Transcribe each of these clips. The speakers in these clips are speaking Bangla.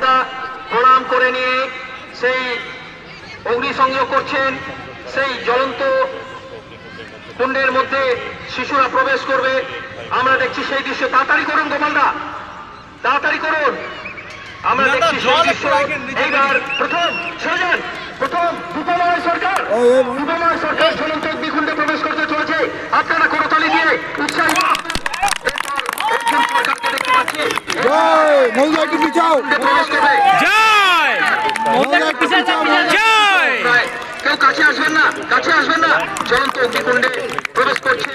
গোপালদা প্রণাম করে নিয়ে সেই অগ্নিসংযোগ করছেন। সেই জ্বলন্ত কুণ্ডের মধ্যে শিশুরা প্রবেশ করবে, আমরা দেখছি সেই দৃশ্য। তাড়াতাড়ি করুন গোপালদা, তাড়াতাড়ি করুন, আমরা দেখছি সেই দৃশ্য। এইবার প্রথম সরকার, প্রথম রূপময় সরকার, রূপময় সরকার জ্বলন্ত অগ্নিকুণ্ডে প্রবেশ করতে চলেছে। আপনারা করতালি দিয়ে উৎসাহিত। কেউ কাছে আসবেন না, কাছে আসবেন না। জ্বলন্ত অগ্নিকুণ্ডে প্রবেশ করছে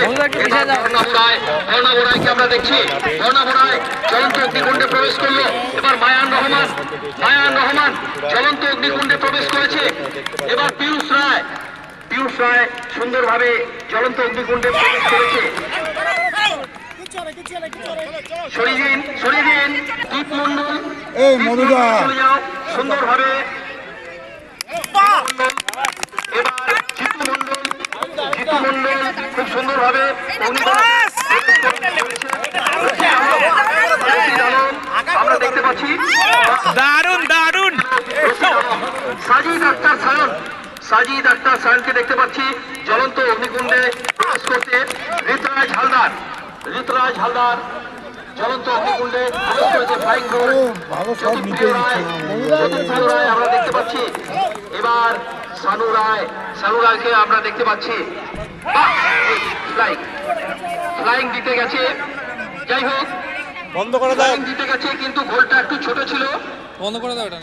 বর্ণাভরায়কে আমরা দেখছি। বর্ণাভরায় জ্বলন্ত অগ্নিকুণ্ডে প্রবেশ করলো। এবার মায়ান রহমান, মায়ান রহমান জ্বলন্ত অগ্নিকুণ্ডে প্রবেশ করেছে। এবার পীযূষ রায়, পীযূষ রায় সুন্দরভাবে জ্বলন্ত অগ্নিকুণ্ডে প্রবেশ করেছে। সরিয়ে দিন, সরিয়ে দিন। দীপ মন্ডল, চলে যাও সুন্দরভাবে। এবার জিতু মন্ডল, জিতু মন্ডল খুব সুন্দরভাবে আমরা দেখতে পাচ্ছি। দারুণ দারুণ। সাজিদ আক্তার সায়ন, সাজিদ আক্তার সায়নকে দেখতে পাচ্ছি জ্বলন্ত অগ্নিকুণ্ডে প্রবেশ করতে। ঋতরাজ হালদার, ঋতরাজ হালদার জ্বলন্ত অগ্নিকুণ্ডে প্রবেশ করেছে। ফ্লাইং রোড জ্যোতিপ্রিয় রায়, জ্যোতিপ্রিয় রায় আমরা দেখতে পাচ্ছি। এবার সানু রায়, সানু রায়কে আমরা দেখতে পাচ্ছি। ফ্লাইং, ফ্লাইং দিতে গেছে। যাই হোক, বন্ধ করে দাও, দিতে গেছে কিন্তু গোলটা একটু ছোট ছিল। বন্ধ করে দাও এটা।